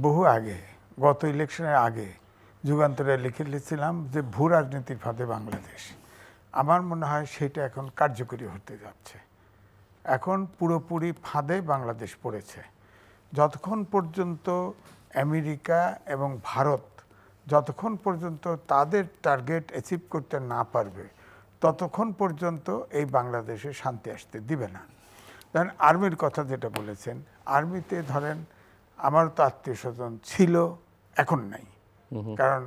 বহু আগে, গত ইলেকশনের আগে যুগান্তরে লিখেছিলাম যে ভূ রাজনীতির ফাঁদে বাংলাদেশ। আমার মনে হয় সেটা এখন কার্যকরী হতে যাচ্ছে। এখন পুরোপুরি ফাঁদে বাংলাদেশ পড়েছে। যতক্ষণ পর্যন্ত আমেরিকা এবং ভারত যতক্ষণ পর্যন্ত তাদের টার্গেট অ্যাচিভ করতে না পারবে ততক্ষণ পর্যন্ত এই বাংলাদেশে শান্তি আসতে দিবে না। ধরেন আর্মির কথা যেটা বলেছেন, আর্মিতে ধরেন আমার তো আত্মীয় স্বজন ছিল, এখন নাই। কারণ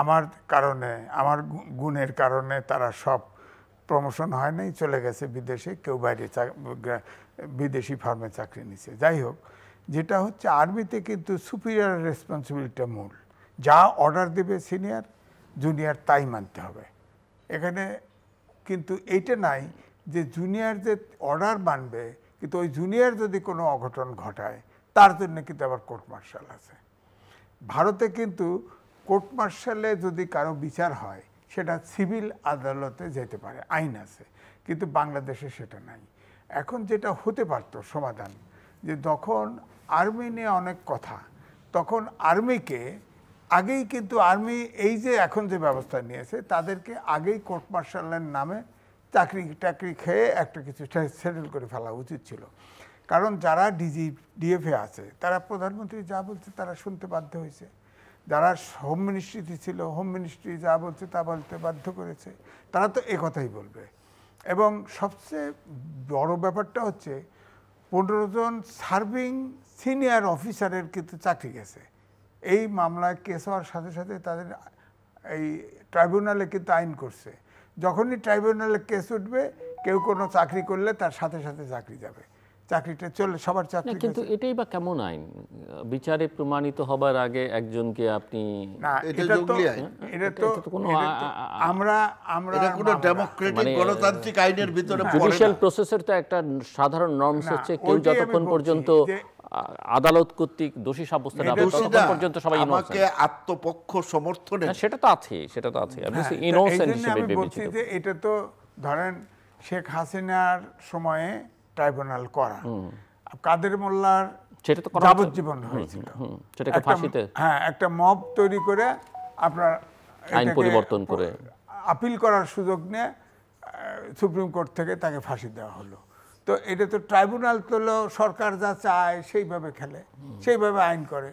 আমার কারণে, আমার গুণের কারণে তারা সব প্রমোশন হয় নাই, চলে গেছে বিদেশে, কেউ বাইরে বিদেশি ফার্মে চাকরি নিছে। যাই হোক, যেটা হচ্ছে আর্মিতে কিন্তু সুপিরিয়র রেসপন্সিবিলিটিটা মূল। যা অর্ডার দেবে সিনিয়র, জুনিয়র তাই মানতে হবে। এখানে কিন্তু এইটা নাই যে জুনিয়র যে অর্ডার মানবে, কিন্তু ওই জুনিয়র যদি কোনো অঘটন ঘটায় তার জন্য কিন্তু আবার কোর্ট মার্শাল আছে। ভারতে কিন্তু কোর্ট মার্শালে যদি কারো বিচার হয় সেটা সিভিল আদালতে যেতে পারে, আইন আছে, কিন্তু বাংলাদেশে সেটা নাই। এখন যেটা হতে পারত সমাধান, যে যখন আর্মি নিয়ে অনেক কথা, তখন আর্মিকে আগেই কিন্তু আর্মি এই যে এখন যে ব্যবস্থা নিয়েছে তাদেরকে আগেই কোর্ট মার্শালের নামে চাকরি টাকরি খেয়ে একটা কিছু সেটেল করে ফেলা উচিত ছিল। কারণ যারা ডিএফএ আছে তারা প্রধানমন্ত্রী যা বলছে তারা শুনতে বাধ্য হয়েছে, যারা হোম মিনিস্ট্রিতে ছিল হোম মিনিস্ট্রি যা বলছে তা বলতে বাধ্য করেছে, তারা তো একথাই বলবে। এবং সবচেয়ে বড় ব্যাপারটা হচ্ছে 15 জন সার্ভিং সিনিয়র অফিসারের কিন্তু চাকরি গেছে। এই মামলায় কেস হওয়ার সাথে সাথে তাদের এই ট্রাইব্যুনালে কিন্তু আইন করছে, যখনই ট্রাইব্যুনালে কেস উঠবে কেউ কোনো চাকরি করলে তার সাথে সাথে চাকরি যাবে, চাকরিটা চলে সবার চাকরি। কিন্তু এটাই বা কেমন আইন? বিচারে প্রমাণিত হবার আগে একজনকে আপনি না, এটা তো আমরা কোনো ডেমোক্রেটিক গণতান্ত্রিক আইনের ভিতরে জুডিশিয়াল প্রসেসের তো একটা সাধারণ নর্মস হচ্ছে কেউ যতক্ষণ পর্যন্ত আদালত কর্তৃক দোষী সাব্যস্ত না হবে ততক্ষণ পর্যন্ত সবাই ইনোসেন্ট। আমাকে আত্মপক্ষ সমর্থনে সেটা তো আছে, সেটা তো আছে। আপনি ইনোসেন্ট হিসেবে বলছি যে এটা তো ধরেন শেখ হাসিনার সময়ে ট্রাইব্যুনাল করা, কাদের মোল্লার সেটা তো যাবজ্জীবন হয়েছিল, সেটাকে ফাঁসিতে, হ্যাঁ, একটা মব তৈরি করে আপনার আইন পরিবর্তন করে আপিল করার সুযোগ নিয়ে সুপ্রিম কোর্ট থেকে তাকে ফাঁসি দেওয়া হলো। তো এটা তো ট্রাইব্যুনাল তো সরকার যা চায় সেইভাবে খেলে, সেইভাবে আইন করে।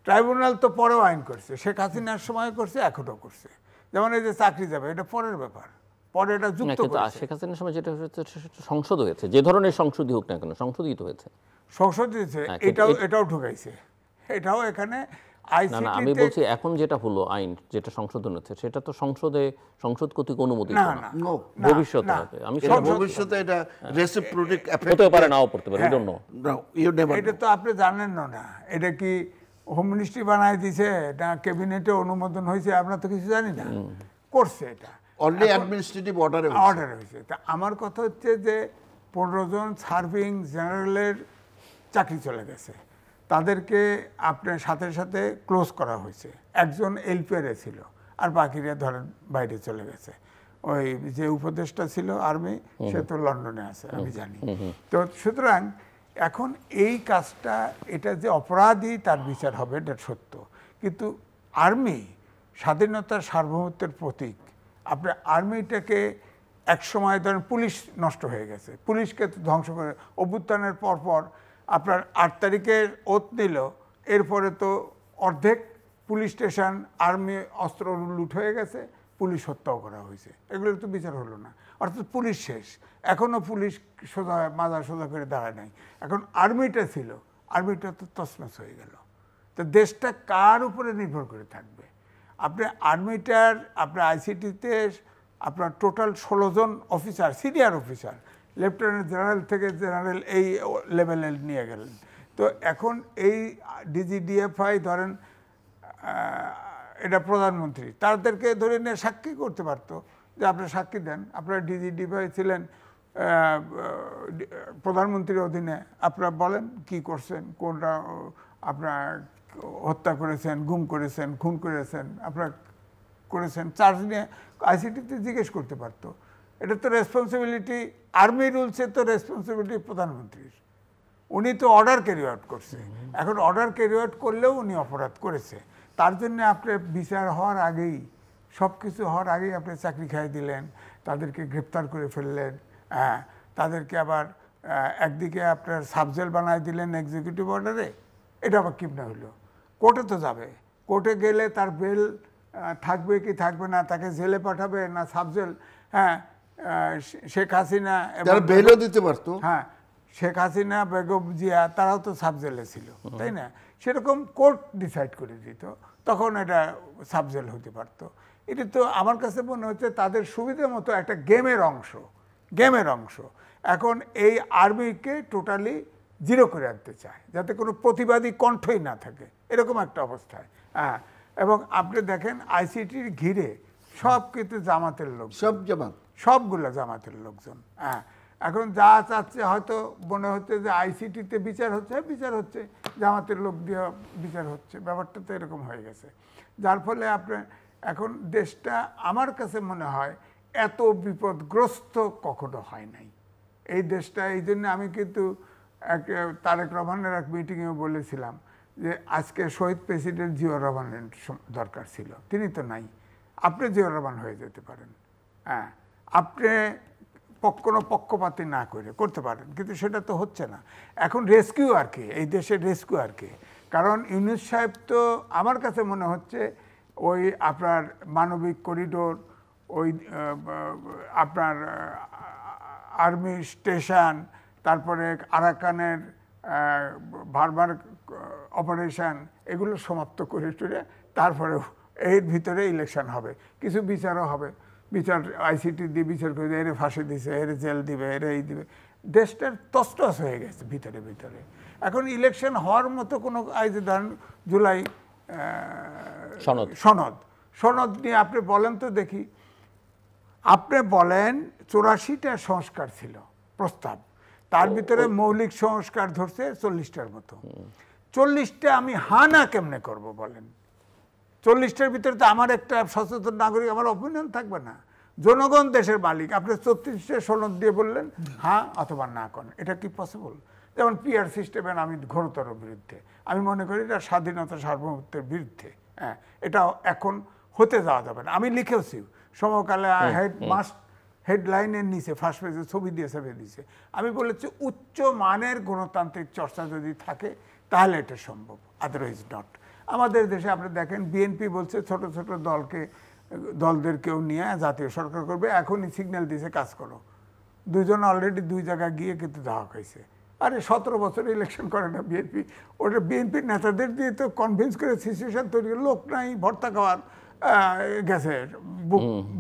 ট্রাইব্যুনাল তো পরেও আইন করছে, শেখ হাসিনার সময় করছে, এখনও করছে। যেমন এই যে চাকরি যাবে, এটা পরের ব্যাপার, পরে এটা যুক্ত করেছে। শেখ হাসিনার সময় যেটা হয়েছে সংসদ হয়েছে, যে ধরনের সংশোধনী হোক না কেন সংশোধিত হয়েছে, সংশোধিত, এটাও ঢুকাইছে, এটাও এখানে না, আমি বলছি এখন যেটা হলো আইন যেটা সংশোধন হচ্ছে সেটা তো সংসদ কর্তৃক অনুমোদিত না, ভবিষ্যতে হবে। আমি ভবিষ্যতে এটা রেসিপ্রোকেটিভ এফেক্ট হতে পারে, নাও পড়তে পারে, এটা তো আপনি জানেন না, এটা কি হোম মিনিস্ট্রি বানায় দিছে না কেবিনেটে অনুমোদন হয়েছে, আমরা তো কিছু জানি না, করছে এটা অনলি অ্যাডমিনিস্ট্রেটিভ অর্ডার হয়েছে। তা আমার কথা হচ্ছে যে 15 জন সার্ভিং জেনারেলের চাকরি চলে গেছে, তাদেরকে আপনার সাথে সাথে ক্লোজ করা হয়েছে। একজন এলপিআরে ছিল, আর বাকিরা ধরেন বাইরে চলে গেছে। ওই যে উপদেষ্টা ছিল আর্মি, সে তো লন্ডনে আছে আমি জানি। তো সুতরাং এখন এই কাজটা, এটা যে অপরাধী তার বিচার হবে এটা সত্য, কিন্তু আর্মি স্বাধীনতার সার্বভৌমত্বের প্রতীক। আপনার আর্মিটাকে একসময় ধরেন পুলিশ নষ্ট হয়ে গেছে, পুলিশকে ধ্বংস করে অভ্যুত্থানের পরপর আপনার 8 তারিখের ওত নিল, এরপরে তো অর্ধেক পুলিশ স্টেশন আর্মি অস্ত্র লুট হয়ে গেছে, পুলিশ হত্যাও করা হয়েছে, এগুলোর তো বিচার হলো না। অর্থাৎ পুলিশ শেষ, এখনও পুলিশ সোজা মাজা সোজা করে দাঁড়ায় নাই। এখন আর্মিটা ছিল, আর্মিটা তো তছনছ হয়ে গেল। তো দেশটা কার উপরে নির্ভর করে থাকবে? আপনি আর্মিটার, আপনার আইসিটিতে আপনার টোটাল 16 জন officer, senior officer, lieutenant general থেকে জেনারেল এই লেভেলে নিয়ে গেলেন। তো এখন এই ডিজিডিএফআই ধরেন এটা প্রধানমন্ত্রী, তাদেরকে ধরে নিয়ে সাক্ষী করতে পারতো যে আপনি সাক্ষী দেন, আপনারা ডিজিডিএফআই ছিলেন প্রধানমন্ত্রীর অধীনে, আপনারা বলেন কি করছেন, কোনটা আপনার হত্যা করেছেন, গুম করেছেন, খুন করেছেন, আপনারা করেছেন, চার্জ নিয়ে আইসিটিতে জিজ্ঞেস করতে পারতো। এটা তো রেসপন্সিবিলিটি, আর্মি রুলসে তো রেসপন্সিবিলিটি প্রধানমন্ত্রীর, উনি তো অর্ডার ক্যারি আউট করছে। এখন অর্ডার ক্যারি আউট করলেও উনি অপরাধ করেছে, তার জন্য আপনি বিচার হওয়ার আগেই, সব কিছু হওয়ার আগেই আপনি চাকরি খাইয়ে দিলেন, তাদেরকে গ্রেপ্তার করে ফেললেন, হ্যাঁ, তাদেরকে আবার একদিকে আপনার সাবজেল বানায় দিলেন এক্সিকিউটিভ অর্ডারে। এটা আবার কেমনে হলো? কোর্টে তো যাবে, কোর্টে গেলে তার বেল থাকবে কি থাকবে না, তাকে জেলে পাঠাবে না সাবজেল। হ্যাঁ, শেখ হাসিনা বেলও দিতে পারতো। হ্যাঁ, শেখ হাসিনা, বেগম জিয়া তারাও তো সাবজেলে ছিল, তাই না? সেরকম কোর্ট ডিসাইড করে দিত, তখন এটা সাবজেল হতে পারতো। এটা তো আমার কাছে মনে হচ্ছে তাদের সুবিধা মতো একটা গেমের অংশ। এখন এই আর্মিকে টোটালি জিরো করে আনতে চায়, যাতে কোনো প্রতিবাদী কণ্ঠই না থাকে, এরকম একটা অবস্থায়। হ্যাঁ, এবং আপনি দেখেন আইসিটির ঘিরে সব কিন্তু জামাতের লোক, সবগুলো জামাতের লোকজন। হ্যাঁ, এখন যা চাচ্ছে হয়তো মনে হচ্ছে যে আইসিটিতে বিচার হচ্ছে জামাতের লোক দিয়ে বিচার হচ্ছে, ব্যাপারটা তো এরকম হয়ে গেছে। যার ফলে আপনার এখন দেশটা আমার কাছে মনে হয় এত বিপদগ্রস্ত কখনো হয় নাই এই দেশটা। এই জন্য আমি কিন্তু তারেক রহমানের এক মিটিংয়েও বলেছিলাম যে আজকে শহীদ প্রেসিডেন্ট জিয়াউর রহমানের দরকার ছিল, তিনি তো নাই। আপনি জিয়াউর রহমান হয়ে যেতে পারেন, হ্যাঁ, আপনি কোনো পক্ষপাতি না করতে পারেন, কিন্তু সেটা তো হচ্ছে না। এখন রেস্কিউ আর কি, এই দেশের রেস্কিউ আর কি, কারণ ইউনূস সাহেব তো আমার কাছে মনে হচ্ছে ওই আপনার মানবিক করিডোর, ওই আপনার আর্মি স্টেশন, তারপরে আরাকানের বারবার অপারেশন, এগুলো সমাপ্ত করে টুরে তারপরে এর ভিতরে ইলেকশন হবে, কিছু বিচারও হবে, বিচার আইসিটি দিয়ে বিচার করে এর ফাঁসি দিছে, এর জেল দিবে, এর এই দিবে। দেশটার তছনছ হয়ে গেছে ভিতরে। এখন ইলেকশন হওয়ার মতো কোনো, এই যে ধরেন জুলাই সনদ নিয়ে আপনি বলেন তো দেখি, আপনি বলেন 84টা সংস্কার ছিল প্রস্তাব, তার ভিতরে মৌলিক সংস্কার ধরছে 40টার মতো। 40টা আমি হানা কেমনে করব বলেন? 40টার ভিতরে তো আমার একটা সচেতন নাগরিক, আমার অপিনিয়ন থাকবে না। জনগণ দেশের মালিক, আপনি 34টা সনদ দিয়ে বললেন হ্যাঁ অথবা না করেন, এটা কি পসিবল? যেমন পিআর সিস্টেমের আমি ঘোরতর বিরুদ্ধে, আমি মনে করি এটা স্বাধীনতা সার্বভৌমত্বের বিরুদ্ধে। হ্যাঁ, এটা এখন হতে যাওয়া যাবে না। আমি লিখেছি সমকালে হেডলাইনের নিচে ফার্স্ট পেজে ছবি দিয়ে দিয়েছে, আমি বলেছি উচ্চ মানের গণতান্ত্রিক চর্চা যদি থাকে তাহলে এটা সম্ভব, আদারওয়াইজ নট। আমাদের দেশে আপনি দেখেন বিএনপি বলছে ছোট ছোট দলদেরকেও নিয়ে জাতীয় সরকার করবে, এখনই সিগন্যাল দিয়েছে কাজ করো। দুইজন অলরেডি 2 জায়গায় গিয়ে কিন্তু ধাওয়া খাইছে। আরে 17 বছর ইলেকশন করে না বিএনপি, ওটা বিএনপির নেতাদের দিয়ে তো কনভিন্স করে সিচুয়েশন তৈরি, লোক নাই, ভর্তা খাওয়ার গেছে,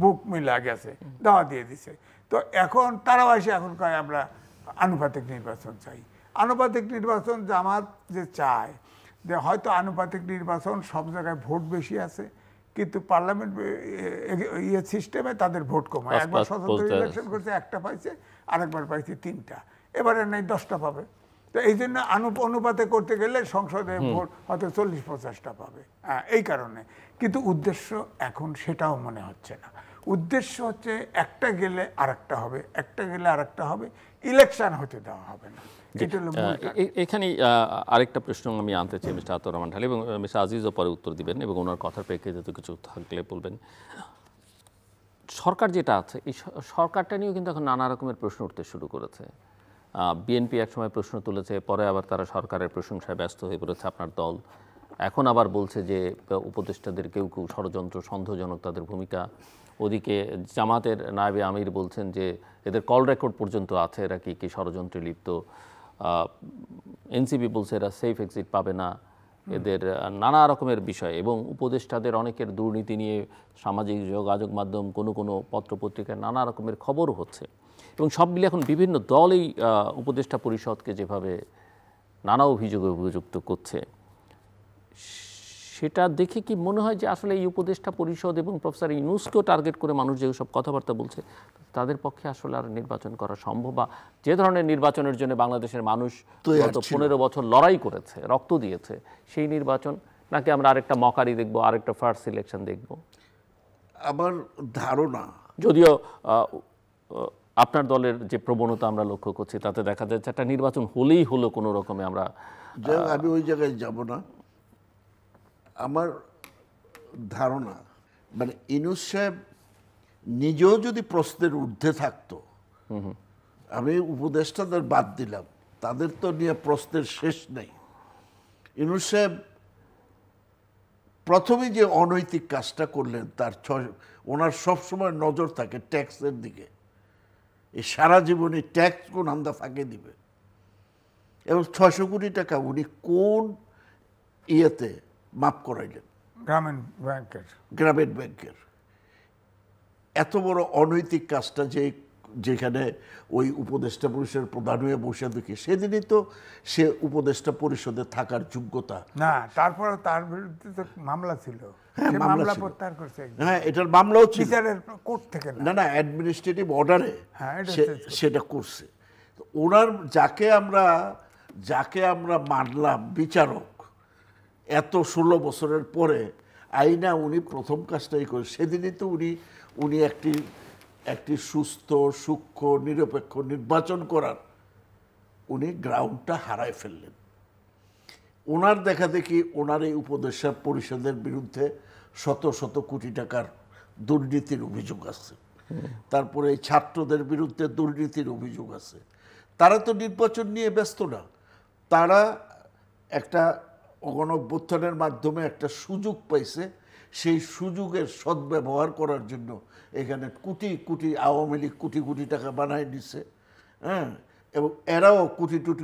বুক মিলা গেছে, দাওয়া দিয়ে দিছে। তো এখন তারাও এসে এখন কয় আমরা আনুপাতিক নির্বাচন চাই। আনুপাতিক নির্বাচন জামাত যে চায়, যে হয়তো আনুপাতিক নির্বাচন সব জায়গায় ভোট বেশি আছে, কিন্তু পার্লামেন্ট সিস্টেমে তাদের ভোট কম হয়। একবার 77 ইলেকশন করছে, 1টা পাইছে, আরেকবার পাইছে 3টা, এবারে নেই 10টা পাবে। তো এই জন্য অনুপাতে করতে গেলে সংসদে ভোট হয়তো 40-50টা পাবে, হ্যাঁ, এই কারণে। কিন্তু উদ্দেশ্য এখন সেটাও মনে হচ্ছে না। উদ্দেশ্য হচ্ছে একটা গেলে আরেকটা হবে, একটা গেলে আরেকটা হবে, ইলেকশন হতে দেওয়া হবে না। এখানে আরেকটা প্রশ্ন আমি আনতে চাই মিস্টার আতাউর রহমান ঢালী, এবং মিস্টার আজিজও পরে উত্তর দিবেন, এবং ওনার কথার প্রেক্ষিতে কিছু থাকলে বলবেন। সরকার যেটা আছে, এই সরকারটা নিয়েও কিন্তু এখন নানা রকমের প্রশ্ন উঠতে শুরু করেছে। বিএনপি একসময় প্রশ্ন তুলেছে, পরে আবার তারা সরকারের প্রশংসায় ব্যস্ত হয়ে পড়েছে, আপনার দল। এখন আবার বলছে যে উপদেষ্টাদের কেউ ষড়যন্ত্র, সন্দেহজনক তাদের ভূমিকা। ওদিকে জামাতের নায়েবে আমির বলছেন যে এদের কল রেকর্ড পর্যন্ত আছে, এরা কি ষড়যন্ত্রে লিপ্ত। এনসিপি বলছে এরা সেফ এক্সিট পাবে না, এদের নানা রকমের বিষয়, এবং উপদেষ্টাদের অনেকের দুর্নীতি নিয়ে সামাজিক যোগাযোগ মাধ্যম, কোনো পত্রপত্রিকায় নানা রকমের খবরও হচ্ছে। এবং সব মিলে এখন বিভিন্ন দল এই উপদেষ্টা পরিষদকে যেভাবে নানা অভিযোগে অভিযুক্ত করছে, সেটা দেখে কি মনে হয় যে আসলে এই উপদেষ্টা পরিষদ এবং প্রফেসর ইউনূসকেও টার্গেট করে মানুষ যে সব কথাবার্তা বলছে, তাদের পক্ষে আসলে আর নির্বাচন করা সম্ভব? বা যে ধরনের নির্বাচনের জন্য বাংলাদেশের মানুষ গত 15 বছর লড়াই করেছে, রক্ত দিয়েছে, সেই নির্বাচন, নাকি আমরা আরেকটা মকারি দেখবো, আরেকটা ফার্স্ট সিলেকশন দেখব? আমার ধারণা, যদিও আপনার দলের যে প্রবণতা আমরা লক্ষ্য করছি তাতে দেখা যাচ্ছে একটা নির্বাচন হলেই হলো কোনো রকমে আমরা যাই হোক, আমি ওই জায়গায় যাব না। আমার ধারণা মানে ইউনূস সাহেব নিজেও যদি প্রশ্নের ঊর্ধ্বে থাকতো, আমি উপদেষ্টাদের বাদ দিলাম, তাদের তো নিয়ে প্রশ্নের শেষ নেই। ইউনূস সাহেব প্রথমে যে অনৈতিক কাজটা করলেন, ওনার সবসময় নজর থাকে ট্যাক্সের দিকে। এই সারা জীবনে ট্যাক্স কোন আন্দা ফাঁকে দিবে, এবং 600 কোটি টাকা উনি কোন ইয়েতে মাফ করাইলেন? গ্রামীণ ব্যাংকের। গ্রামীণ ব্যাংকের। এত বড় অনৈতিক কাজটা যেখানে ওই উপদেষ্টা পরিষদের প্রধান হয়ে বসে দেখি, সেদিনই তো সে উপদেষ্টা পরিষদে থাকার যোগ্যতা। না, তারপরে তার বিরুদ্ধে তো মামলা ছিল, হ্যাঁ, সে মামলা মামলা ছিল। প্রত্যাহার করছে হ্যাঁ, এটার মামলাও ছিল, বিচারের কোর্ট থেকে না। না অ্যাডমিনিস্ট্রেটিভ অর্ডারে হ্যাঁ, এটা সেটা করছে। তো ওনার যাকে আমরা মানলাম বিচারক, এত 16 বছরের পরে আইনা উনি প্রথম কাজটাই করে, সেদিনই তো উনি একটি সুস্থ সূক্ষ্ম নিরপেক্ষ নির্বাচন করার উনি গ্রাউন্ডটা হারায় ফেললেন। ওনার দেখা দেখি ওনার এই উপদেষ্টা পরিষদের বিরুদ্ধে শত শত কোটি টাকার দুর্নীতির অভিযোগ আছে, তারপরে এই ছাত্রদের বিরুদ্ধে দুর্নীতির অভিযোগ আছে। তারা তো নির্বাচন নিয়ে ব্যস্ত না, তারা একটা গণঅভ্যুত্থানের মাধ্যমে একটা সুযোগ পাইছে, সেই সুযোগের সদ্ব্যবহার করার জন্য এখানে কোটি কোটি আওয়ামী লীগ কোটি কোটি টাকা বানায় নিছে, হ্যাঁ, এবং এরাও কোটি কোটি